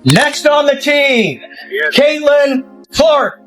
Next on the team, Yes. Caitlinclark.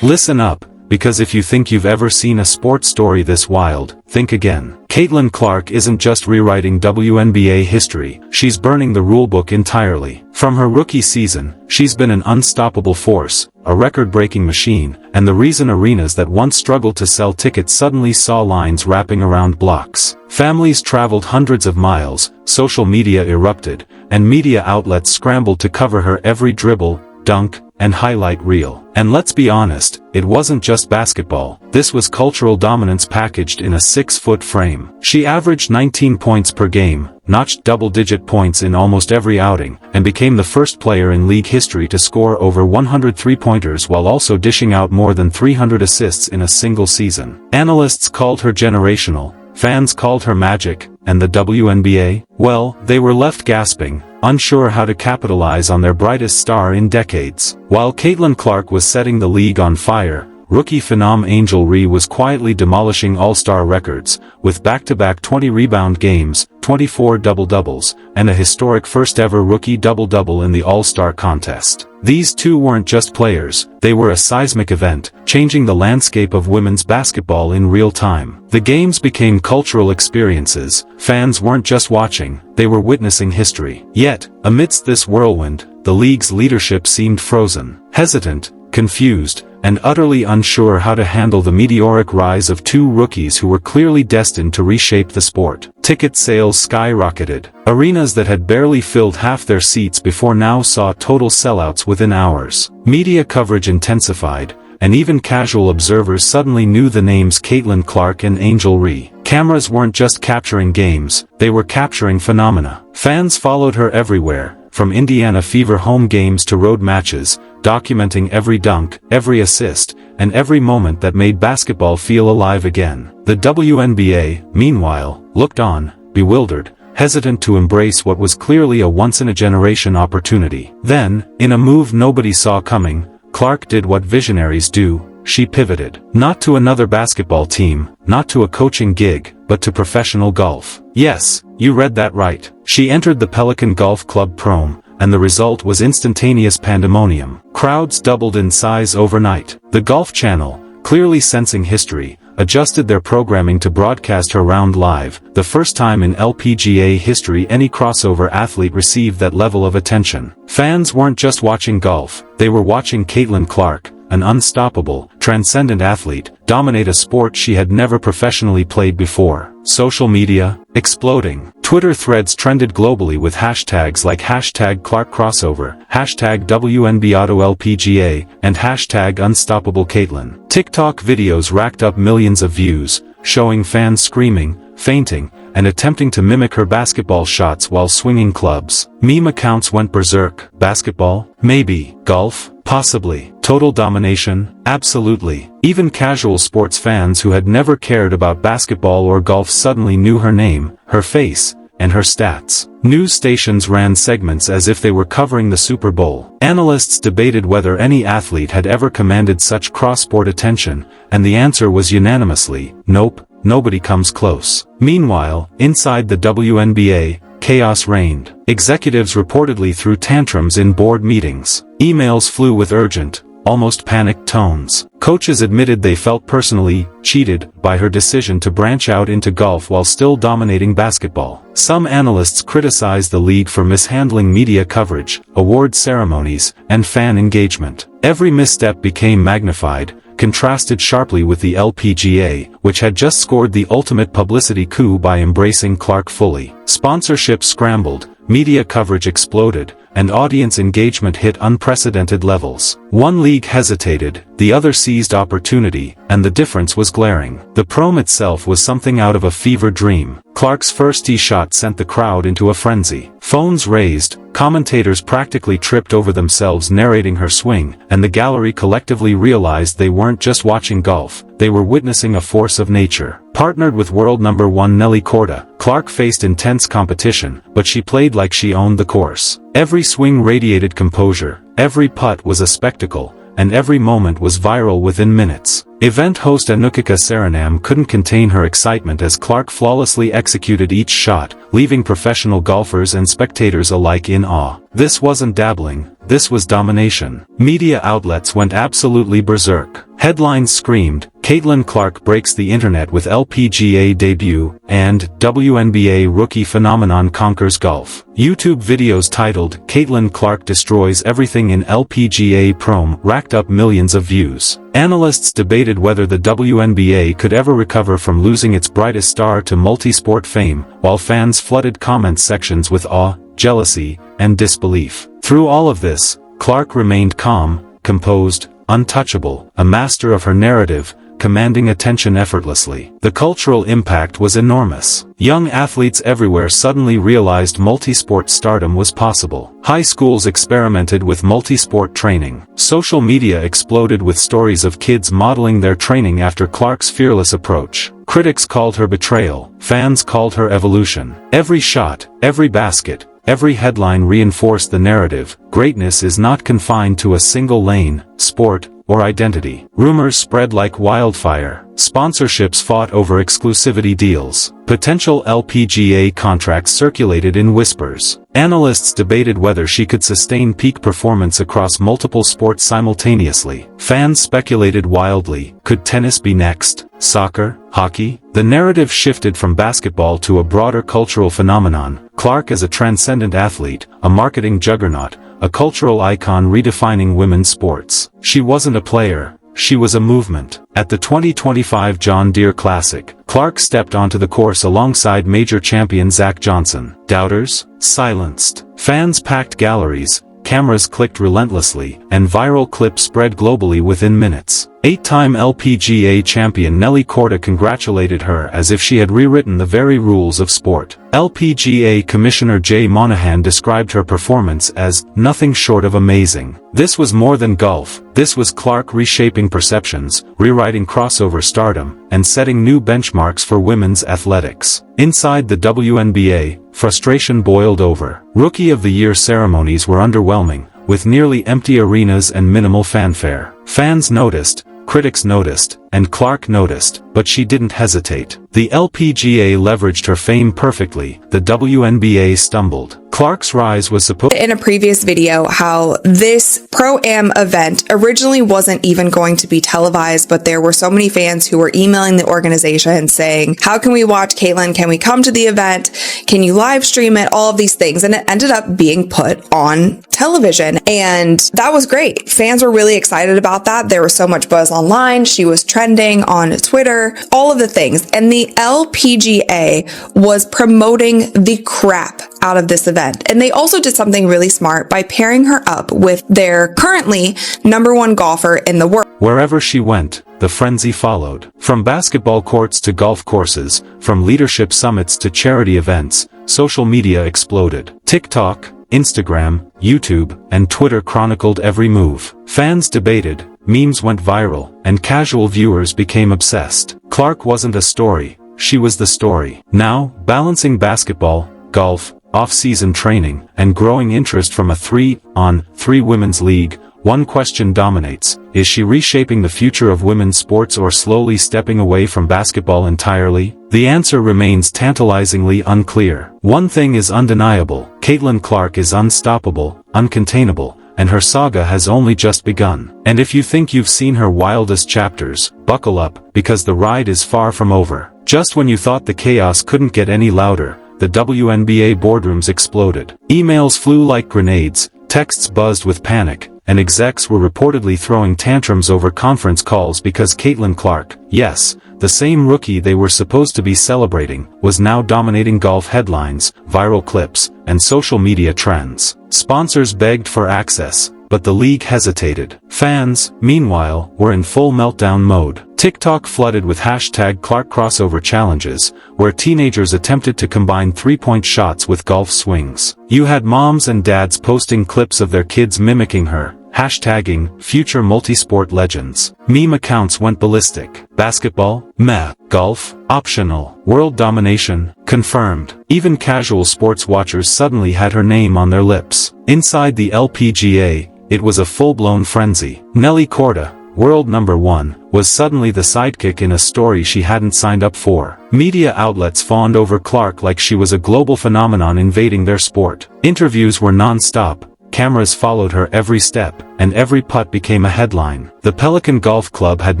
Listen up, because if you think you've ever seen a sports story this wild, think again. Caitlinclark isn't just rewriting WNBA history, she's burning the rulebook entirely. From her rookie season, she's been an unstoppable force, a record-breaking machine, and the reason arenas that once struggled to sell tickets suddenly saw lines wrapping around blocks. Families traveled hundreds of miles, social media erupted, and media outlets scrambled to cover her every dribble, dunk, and highlight reel. And let's be honest, it wasn't just basketball, this was cultural dominance packaged in a 6-foot frame. She averaged 19 points per game, notched double-digit points in almost every outing, and became the first player in league history to score over 100 three-pointers while also dishing out more than 300 assists in a single season. Analysts called her generational, fans called her magic, and the WNBA? Well, they were left gasping, unsure how to capitalize on their brightest star in decades. While Caitlinclark was setting the league on fire, rookie phenom Angel Ree was quietly demolishing all-star records, with back-to-back 20-rebound games, 24 double-doubles, and a historic first-ever rookie double-double in the All-Star contest. These two weren't just players, they were a seismic event, changing the landscape of women's basketball in real time. The games became cultural experiences, fans weren't just watching, they were witnessing history. Yet, amidst this whirlwind, the league's leadership seemed frozen, hesitant, confused, and utterly unsure how to handle the meteoric rise of two rookies who were clearly destined to reshape the sport. Ticket sales skyrocketed. Arenas that had barely filled half their seats before now saw total sellouts within hours. Media coverage intensified, and even casual observers suddenly knew the names Caitlinclark and Angel Ree. Cameras weren't just capturing games, they were capturing phenomena. Fans followed her everywhere, from Indiana Fever home games to road matches, documenting every dunk, every assist, and every moment that made basketball feel alive again. The WNBA, meanwhile, looked on, bewildered, hesitant to embrace what was clearly a once-in-a-generation opportunity. Then, in a move nobody saw coming, Clark did what visionaries do. She pivoted. Not to another basketball team, not to a coaching gig, but to professional golf. Yes, you read that right. She entered the Pelican Golf Club Prom, and the result was instantaneous pandemonium. Crowds doubled in size overnight. The Golf Channel, clearly sensing history, adjusted their programming to broadcast her round live, the first time in LPGA history any crossover athlete received that level of attention. Fans weren't just watching golf, they were watching Caitlinclark, an unstoppable, transcendent athlete, dominate a sport she had never professionally played before. Social media, exploding. Twitter threads trended globally with hashtags like #ClarkCrossover, #WNBAUtoLPGA, and #UnstoppableCaitlin. TikTok videos racked up millions of views, showing fans screaming, fainting, and attempting to mimic her basketball shots while swinging clubs. Meme accounts went berserk. Basketball? Maybe. Golf? Possibly. Total domination? Absolutely. Even casual sports fans who had never cared about basketball or golf suddenly knew her name, her face, and her stats. News stations ran segments as if they were covering the Super Bowl. Analysts debated whether any athlete had ever commanded such cross-sport attention, and the answer was unanimously, nope, nobody comes close. Meanwhile, inside the WNBA, chaos reigned. Executives reportedly threw tantrums in board meetings. Emails flew with urgent, almost panicked tones. Coaches admitted they felt personally cheated by her decision to branch out into golf while still dominating basketball. Some analysts criticized the league for mishandling media coverage, award ceremonies, and fan engagement. Every misstep became magnified, contrasted sharply with the LPGA, which had just scored the ultimate publicity coup by embracing Clark fully. Sponsorships scrambled, media coverage exploded, and audience engagement hit unprecedented levels. One league hesitated, the other seized opportunity, and the difference was glaring. The prom itself was something out of a fever dream. Clark's first tee shot sent the crowd into a frenzy. Phones raised, commentators practically tripped over themselves narrating her swing, and the gallery collectively realized they weren't just watching golf, they were witnessing a force of nature. Partnered with world number 1 Nelly Korda, Clark faced intense competition, but she played like she owned the course. Every swing radiated composure, every putt was a spectacle, and every moment was viral within minutes. Event host Anukika Saranam couldn't contain her excitement as Clark flawlessly executed each shot, leaving professional golfers and spectators alike in awe. This wasn't dabbling, this was domination. Media outlets went absolutely berserk. Headlines screamed, "Caitlin breaks the internet with LPGA debut," and "WNBA rookie phenomenon conquers golf." YouTube videos titled, "Caitlin Clark destroys everything in LPGA prom" racked up millions of views. Analysts debated whether the WNBA could ever recover from losing its brightest star to multi-sport fame, while fans flooded comment sections with awe, jealousy, and disbelief. Through all of this, Clark remained calm, composed, untouchable, a master of her narrative, commanding attention effortlessly. The cultural impact was enormous. Young athletes everywhere suddenly realized multi-sport stardom was possible. High schools experimented with multi-sport training. Social media exploded with stories of kids modeling their training after Clark's fearless approach. Critics called her betrayal, fans called her evolution. Every shot, every basket, every headline reinforced the narrative: greatness is not confined to a single lane, sport, or identity. Rumors spread like wildfire. Sponsorships fought over exclusivity deals. Potential LPGA contracts circulated in whispers. Analysts debated whether she could sustain peak performance across multiple sports simultaneously. Fans speculated wildly, could tennis be next? Soccer? Hockey? The narrative shifted from basketball to a broader cultural phenomenon. Clark as a transcendent athlete, a marketing juggernaut, a cultural icon redefining women's sports. She wasn't a player, she was a movement. At the 2025 John Deere Classic, Clark stepped onto the course alongside major champion Zach Johnson. Doubters? Silenced. Fans packed galleries, cameras clicked relentlessly, and viral clips spread globally within minutes. 8-time LPGA champion Nelly Korda congratulated her as if she had rewritten the very rules of sport. LPGA Commissioner Jay Monahan described her performance as nothing short of amazing. This was more than golf, this was Clark reshaping perceptions, rewriting crossover stardom, and setting new benchmarks for women's athletics. Inside the WNBA, frustration boiled over. Rookie of the Year ceremonies were underwhelming, with nearly empty arenas and minimal fanfare. Fans noticed, critics noticed, and Clark noticed, but she didn't hesitate. The LPGA leveraged her fame perfectly, the WNBA stumbled. Clark's rise was supposed in a previous video how this Pro-Am event originally wasn't even going to be televised, but there were so many fans who were emailing the organization saying, how can we watch Caitlin? Can we come to the event? Can you live stream it? All of these things. And it ended up being put on television. And that was great. Fans were really excited about that. There was so much buzz online. She was trending on Twitter, all of the things. And the LPGA was promoting the crap out of this event. And they also did something really smart by pairing her up with their currently #1 golfer in the world. Wherever she went, the frenzy followed. From basketball courts to golf courses, from leadership summits to charity events, social media exploded. TikTok, Instagram, YouTube, and Twitter chronicled every move. Fans debated, memes went viral, and casual viewers became obsessed. Clark wasn't a story, she was the story. Now, balancing basketball, golf, off-season training, and growing interest from a 3-on-3 women's league, one question dominates: is she reshaping the future of women's sports or slowly stepping away from basketball entirely? The answer remains tantalizingly unclear. One thing is undeniable: Caitlin Clark is unstoppable, uncontainable, and her saga has only just begun. And if you think you've seen her wildest chapters, buckle up, because the ride is far from over. Just when you thought the chaos couldn't get any louder, the WNBA boardrooms exploded. Emails flew like grenades, texts buzzed with panic, and execs were reportedly throwing tantrums over conference calls because Caitlin Clark, yes, the same rookie they were supposed to be celebrating, was now dominating golf headlines, viral clips, and social media trends. Sponsors begged for access, but the league hesitated. Fans, meanwhile, were in full meltdown mode. TikTok flooded with hashtag Clark crossover challenges, where teenagers attempted to combine three-point shots with golf swings. You had moms and dads posting clips of their kids mimicking her, hashtagging future multisport legends. Meme accounts went ballistic. Basketball? Meh. Golf? Optional. World domination? Confirmed. Even casual sports watchers suddenly had her name on their lips. Inside the LPGA, it was a full-blown frenzy. Nelly Korda, world number 1, was suddenly the sidekick in a story she hadn't signed up for. Media outlets fawned over Clark like she was a global phenomenon invading their sport. Interviews were non-stop, cameras followed her every step, and every putt became a headline. The Pelican Golf Club had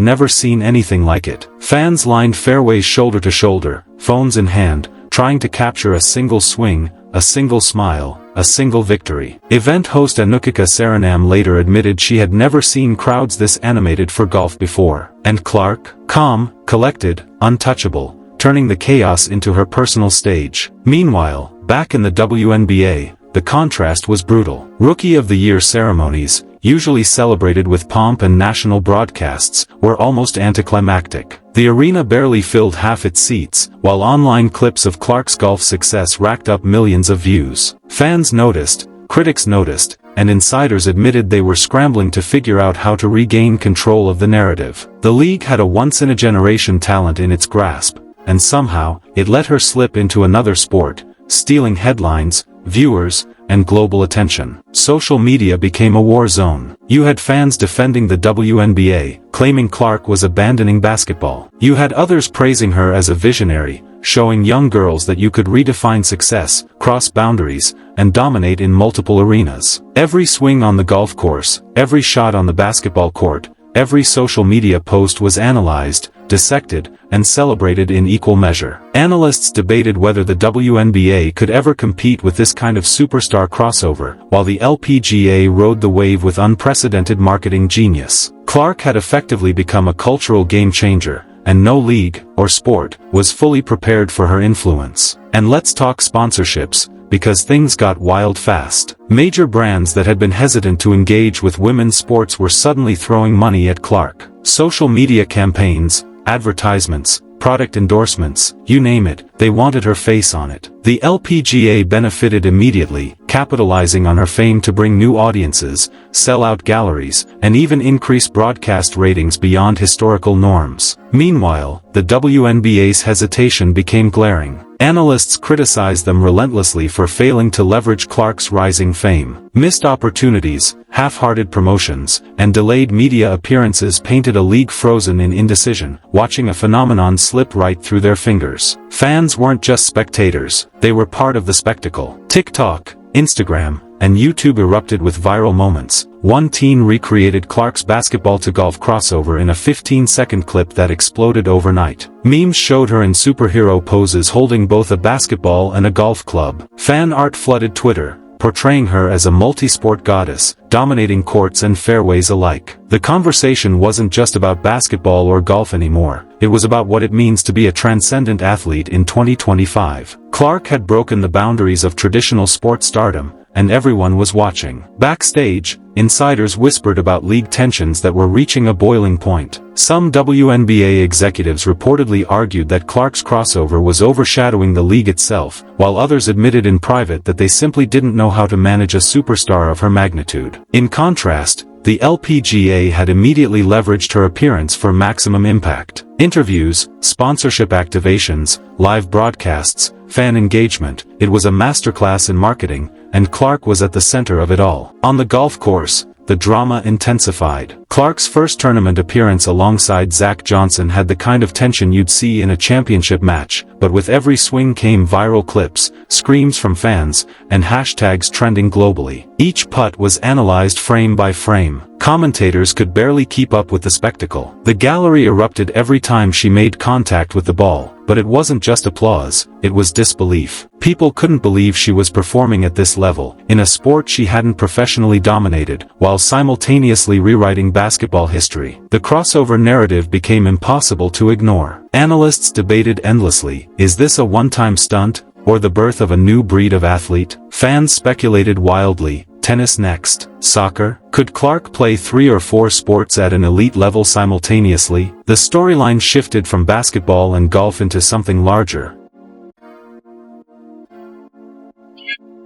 never seen anything like it. Fans lined fairways shoulder to shoulder, phones in hand, trying to capture a single swing, a single smile, a single victory. Event host Anukika Saranam later admitted she had never seen crowds this animated for golf before. And Clark, calm, collected, untouchable, turning the chaos into her personal stage. Meanwhile, back in the WNBA, the contrast was brutal. Rookie of the Year ceremonies, usually celebrated with pomp and national broadcasts, were almost anticlimactic. The arena barely filled half its seats, while online clips of Clark's golf success racked up millions of views. Fans noticed, critics noticed, and insiders admitted they were scrambling to figure out how to regain control of the narrative. The league had a once-in-a-generation talent in its grasp, and somehow, it let her slip into another sport, stealing headlines, viewers, and global attention. Social media became a war zone. You had fans defending the WNBA, claiming Clark was abandoning basketball. You had others praising her as a visionary, showing young girls that you could redefine success, cross boundaries, and dominate in multiple arenas. Every swing on the golf course, every shot on the basketball court, every social media post was analyzed, dissected, and celebrated in equal measure. Analysts debated whether the WNBA could ever compete with this kind of superstar crossover, while the LPGA rode the wave with unprecedented marketing genius. Clark had effectively become a cultural game changer, and no league, or sport, was fully prepared for her influence. And let's talk sponsorships, because things got wild fast. Major brands that had been hesitant to engage with women's sports were suddenly throwing money at Clark. Social media campaigns, advertisements, product endorsements, you name it, they wanted her face on it. The LPGA benefited immediately, capitalizing on her fame to bring new audiences, sell out galleries, and even increase broadcast ratings beyond historical norms. Meanwhile, the WNBA's hesitation became glaring. Analysts criticized them relentlessly for failing to leverage Clark's rising fame. Missed opportunities, half-hearted promotions, and delayed media appearances painted a league frozen in indecision, watching a phenomenon slip right through their fingers. Fans weren't just spectators, they were part of the spectacle. TikTok, Instagram, and YouTube erupted with viral moments. One teen recreated Clark's basketball-to-golf crossover in a 15-second clip that exploded overnight. Memes showed her in superhero poses holding both a basketball and a golf club. Fan art flooded Twitter, portraying her as a multi-sport goddess, dominating courts and fairways alike. The conversation wasn't just about basketball or golf anymore, it was about what it means to be a transcendent athlete in 2025. Clark had broken the boundaries of traditional sports stardom, and everyone was watching. Backstage, insiders whispered about league tensions that were reaching a boiling point. Some WNBA executives reportedly argued that Clark's crossover was overshadowing the league itself, while others admitted in private that they simply didn't know how to manage a superstar of her magnitude. In contrast, the LPGA had immediately leveraged her appearance for maximum impact. Interviews, sponsorship activations, live broadcasts, fan engagement, it was a masterclass in marketing, and Clark was at the center of it all. On the golf course, the drama intensified. Clark's first tournament appearance alongside Zach Johnson had the kind of tension you'd see in a championship match, but with every swing came viral clips, screams from fans, and hashtags trending globally. Each putt was analyzed frame by frame. Commentators could barely keep up with the spectacle. The gallery erupted every time she made contact with the ball, but it wasn't just applause, it was disbelief. People couldn't believe she was performing at this level, in a sport she hadn't professionally dominated, while simultaneously rewriting basketball history. The crossover narrative became impossible to ignore. Analysts debated endlessly, is this a one-time stunt, or the birth of a new breed of athlete? Fans speculated wildly, tennis next, soccer? Could Clark play 3 or 4 sports at an elite level simultaneously? The storyline shifted from basketball and golf into something larger.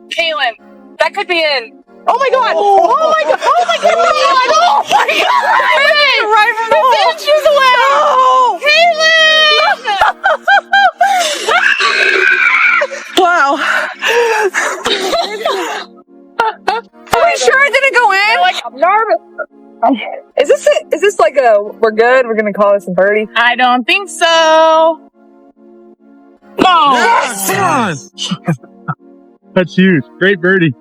Caitlin, that could be in. Oh my god! Oh my god! Oh my god! Oh my god! Right from the hole. She's away! Caitlin! Wow. Are we sure it didn't go in? Like, I'm nervous. Is this like a, we're good, we're gonna call this a birdie? I don't think so. Oh! Yes! That's huge. Great birdie.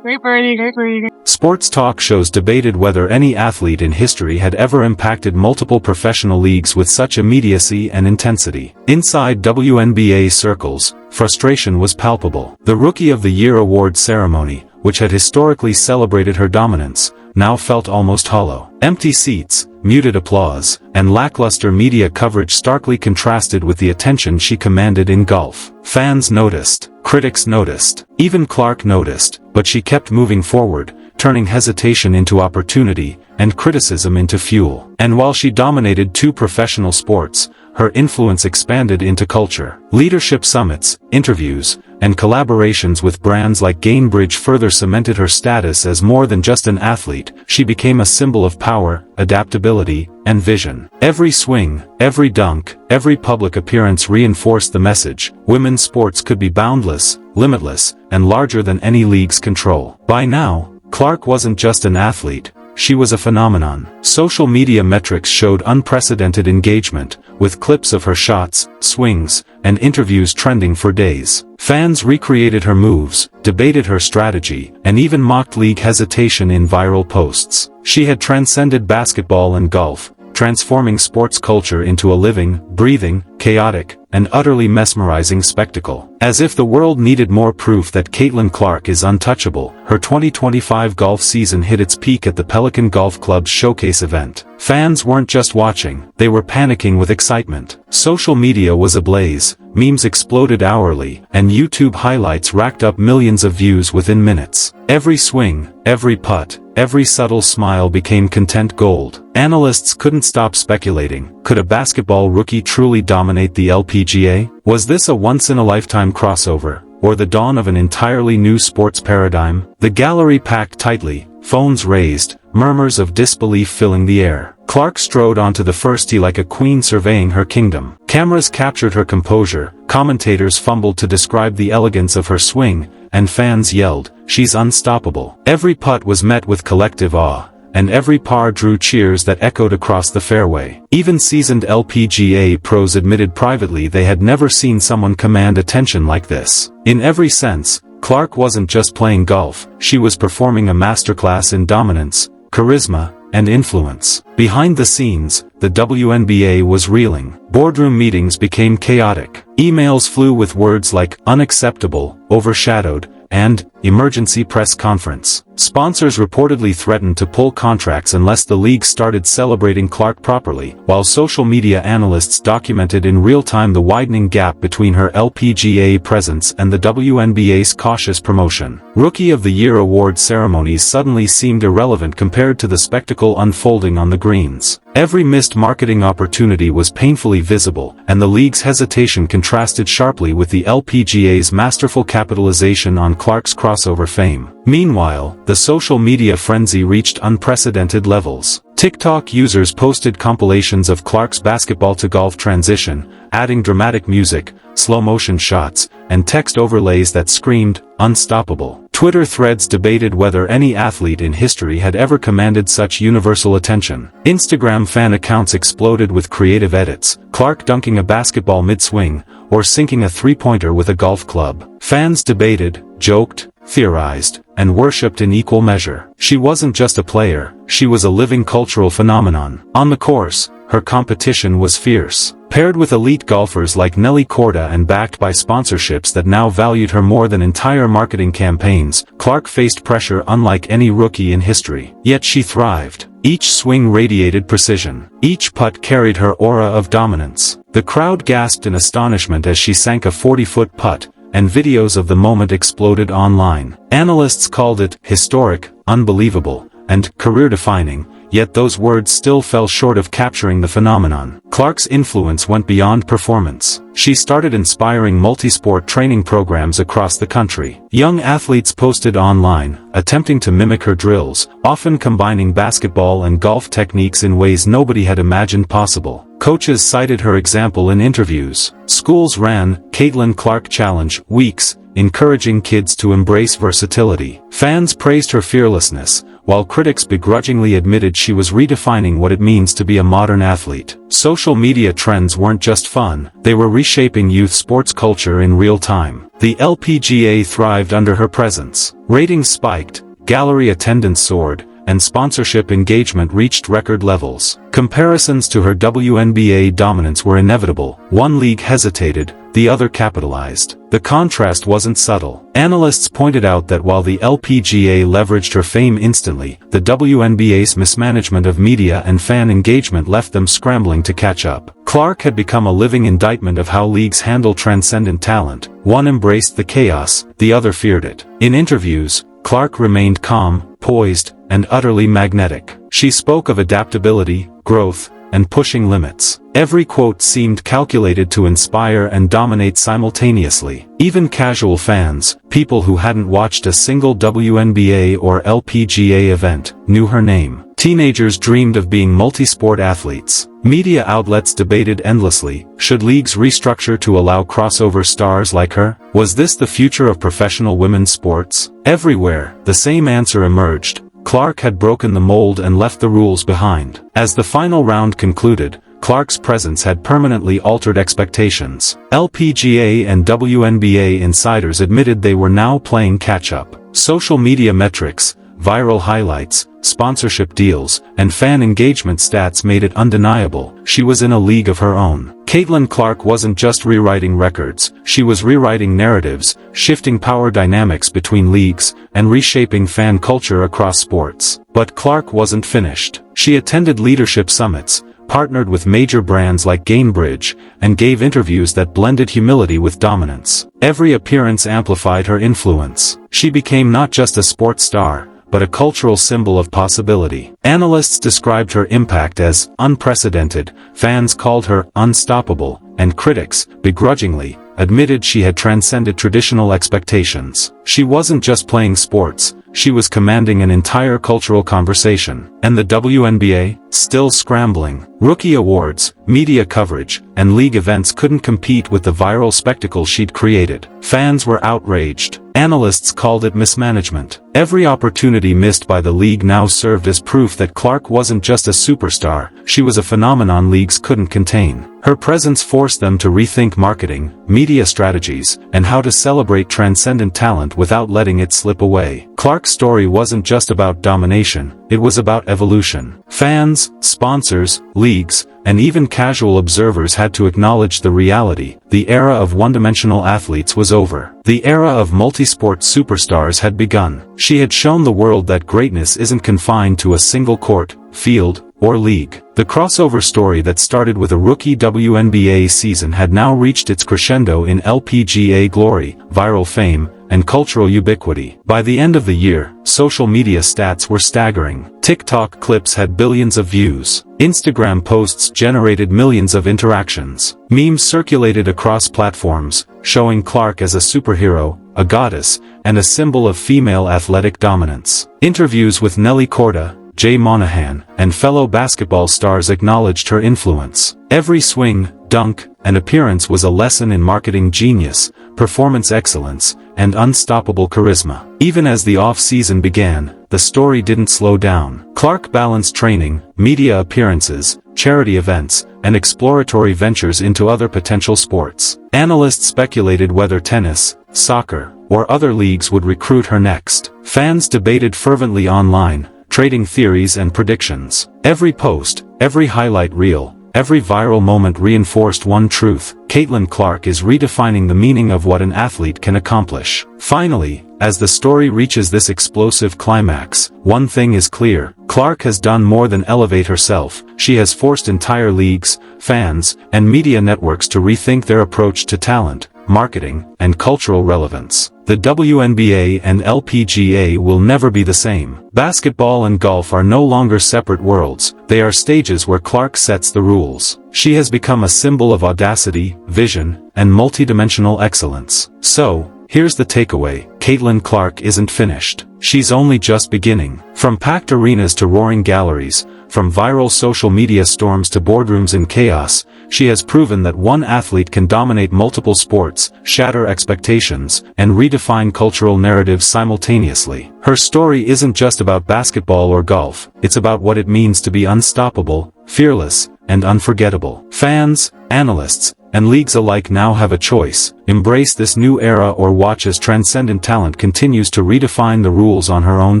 Great birdie, great birdie. Sports talk shows debated whether any athlete in history had ever impacted multiple professional leagues with such immediacy and intensity. Inside WNBA circles, frustration was palpable. The Rookie of the Year award ceremony, which had historically celebrated her dominance, now felt almost hollow. Empty seats, muted applause, and lackluster media coverage starkly contrasted with the attention she commanded in golf. Fans noticed, critics noticed, even Clark noticed, but she kept moving forward, turning hesitation into opportunity, and criticism into fuel. And while she dominated 2 professional sports, her influence expanded into culture. Leadership summits, interviews, and collaborations with brands like Gainbridge further cemented her status as more than just an athlete. She became a symbol of power, adaptability, and vision. Every swing, every dunk, every public appearance reinforced the message: women's sports could be boundless, limitless, and larger than any league's control. By now, Clark wasn't just an athlete, she was a phenomenon. Social media metrics showed unprecedented engagement, with clips of her shots, swings, and interviews trending for days. Fans recreated her moves, debated her strategy, and even mocked league hesitation in viral posts. She had transcended basketball and golf, transforming sports culture into a living, breathing, chaotic, and utterly mesmerizing spectacle. As if the world needed more proof that Caitlin Clark is untouchable, her 2025 golf season hit its peak at the Pelican Golf Club's showcase event. Fans weren't just watching, they were panicking with excitement. Social media was ablaze, memes exploded hourly, and YouTube highlights racked up millions of views within minutes. Every swing, every putt, every subtle smile became content gold. Analysts couldn't stop speculating. Could a basketball rookie truly dominate the LPGA? Was this a once-in-a-lifetime crossover, or the dawn of an entirely new sports paradigm? The gallery packed tightly, phones raised, murmurs of disbelief filling the air. Clark strode onto the first tee like a queen surveying her kingdom. Cameras captured her composure, commentators fumbled to describe the elegance of her swing, and fans yelled, "She's unstoppable." Every putt was met with collective awe, and every par drew cheers that echoed across the fairway. Even seasoned LPGA pros admitted privately they had never seen someone command attention like this. In every sense, Clark wasn't just playing golf, she was performing a masterclass in dominance, charisma, and influence. Behind the scenes, the WNBA was reeling. Boardroom meetings became chaotic. Emails flew with words like unacceptable, overshadowed, and emergency press conference. Sponsors reportedly threatened to pull contracts unless the league started celebrating Clark properly, while social media analysts documented in real time the widening gap between her LPGA presence and the WNBA's cautious promotion. Rookie of the Year award ceremonies suddenly seemed irrelevant compared to the spectacle unfolding on the greens. Every missed marketing opportunity was painfully visible, and the league's hesitation contrasted sharply with the LPGA's masterful capitalization on Clark's crossover fame. Meanwhile, the social media frenzy reached unprecedented levels. TikTok users posted compilations of Clark's basketball-to-golf transition, adding dramatic music, slow-motion shots, and text overlays that screamed, "Unstoppable." Twitter threads debated whether any athlete in history had ever commanded such universal attention. Instagram fan accounts exploded with creative edits, Clark dunking a basketball mid-swing, or sinking a three-pointer with a golf club. Fans debated, joked, theorized, and worshipped in equal measure. She wasn't just a player, she was a living cultural phenomenon. On the course, her competition was fierce. Paired with elite golfers like Nelly Korda and backed by sponsorships that now valued her more than entire marketing campaigns, Clark faced pressure unlike any rookie in history. Yet she thrived. Each swing radiated precision. Each putt carried her aura of dominance. The crowd gasped in astonishment as she sank a 40-foot putt, and videos of the moment exploded online. Analysts called it historic, unbelievable, and career-defining, yet those words still fell short of capturing the phenomenon. Clark's influence went beyond performance. She started inspiring multi-sport training programs across the country. Young athletes posted online, attempting to mimic her drills, often combining basketball and golf techniques in ways nobody had imagined possible. Coaches cited her example in interviews. Schools ran Caitlinclark Challenge weeks, encouraging kids to embrace versatility. Fans praised her fearlessness, while critics begrudgingly admitted she was redefining what it means to be a modern athlete. Social media trends weren't just fun, they were reshaping youth sports culture in real time. The LPGA thrived under her presence. Ratings spiked, gallery attendance soared, and sponsorship engagement reached record levels. Comparisons to her WNBA dominance were inevitable. One league hesitated, the other capitalized. The contrast wasn't subtle. Analysts pointed out that while the LPGA leveraged her fame instantly, the WNBA's mismanagement of media and fan engagement left them scrambling to catch up. Clark had become a living indictment of how leagues handle transcendent talent. One embraced the chaos, the other feared it. In interviews, Clark remained calm, poised, and utterly magnetic. She spoke of adaptability, growth, and pushing limits. Every quote seemed calculated to inspire and dominate simultaneously. Even casual fans, people who hadn't watched a single WNBA or LPGA event, knew her name. Teenagers dreamed of being multi-sport athletes. Media outlets debated endlessly, should leagues restructure to allow crossover stars like her? Was this the future of professional women's sports? Everywhere, the same answer emerged. Clark had broken the mold and left the rules behind. As the final round concluded, Clark's presence had permanently altered expectations. LPGA and WNBA insiders admitted they were now playing catch-up. Social media metrics, viral highlights, sponsorship deals, and fan engagement stats made it undeniable. She was in a league of her own. Caitlinclark wasn't just rewriting records, she was rewriting narratives, shifting power dynamics between leagues, and reshaping fan culture across sports. But Clark wasn't finished. She attended leadership summits, partnered with major brands like Gainbridge, and gave interviews that blended humility with dominance. Every appearance amplified her influence. She became not just a sports star, but a cultural symbol of possibility. Analysts described her impact as unprecedented, fans called her unstoppable, and critics, begrudgingly, admitted she had transcended traditional expectations. She wasn't just playing sports, she was commanding an entire cultural conversation. And the WNBA? Still scrambling. Rookie awards, media coverage, and league events couldn't compete with the viral spectacle she'd created. Fans were outraged. Analysts called it mismanagement. Every opportunity missed by the league now served as proof that Clark wasn't just a superstar, she was a phenomenon leagues couldn't contain. Her presence forced them to rethink marketing, media strategies, and how to celebrate transcendent talent without letting it slip away. Clark's story wasn't just about domination, it was about evolution. Fans, sponsors, leagues, and even casual observers had to acknowledge the reality. The era of one-dimensional athletes was over. The era of multi-sport superstars had begun. She had shown the world that greatness isn't confined to a single court, field, or league. The crossover story that started with a rookie WNBA season had now reached its crescendo in LPGA glory, viral fame, and cultural ubiquity. By the end of the year, social media stats were staggering. TikTok clips had billions of views. Instagram posts generated millions of interactions. Memes circulated across platforms, showing Clark as a superhero, a goddess, and a symbol of female athletic dominance. Interviews with Nelly Korda, Jay Monahan, and fellow basketball stars acknowledged her influence. Every swing, dunk, and appearance was a lesson in marketing genius, performance excellence, and unstoppable charisma. Even as the off-season began, the story didn't slow down. Clark balanced training, media appearances, charity events, and exploratory ventures into other potential sports. Analysts speculated whether tennis, soccer, or other leagues would recruit her next. Fans debated fervently online, trading theories and predictions. Every post, every highlight reel, every viral moment reinforced one truth: Caitlin Clark is redefining the meaning of what an athlete can accomplish. Finally, as the story reaches this explosive climax, one thing is clear: Clark has done more than elevate herself. She has forced entire leagues, fans, and media networks to rethink their approach to talent, marketing, and cultural relevance. The WNBA and LPGA will never be the same. Basketball and golf are no longer separate worlds, they are stages where Clark sets the rules. She has become a symbol of audacity, vision, and multidimensional excellence. So, here's the takeaway: Caitlin Clark isn't finished. She's only just beginning. From packed arenas to roaring galleries, from viral social media storms to boardrooms in chaos, she has proven that one athlete can dominate multiple sports, shatter expectations, and redefine cultural narratives simultaneously. Her story isn't just about basketball or golf, it's about what it means to be unstoppable, fearless, and unforgettable. Fans, analysts, and leagues alike now have a choice: embrace this new era or watch as transcendent talent continues to redefine the rules on her own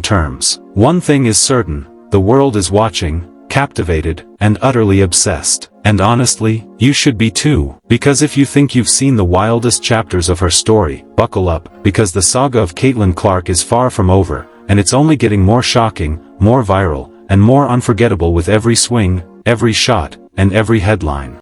terms. One thing is certain: the world is watching, captivated, and utterly obsessed. And honestly, you should be too. Because if you think you've seen the wildest chapters of her story, buckle up, because the saga of Caitlin Clark is far from over, and it's only getting more shocking, more viral, and more unforgettable with every swing, every shot, and every headline.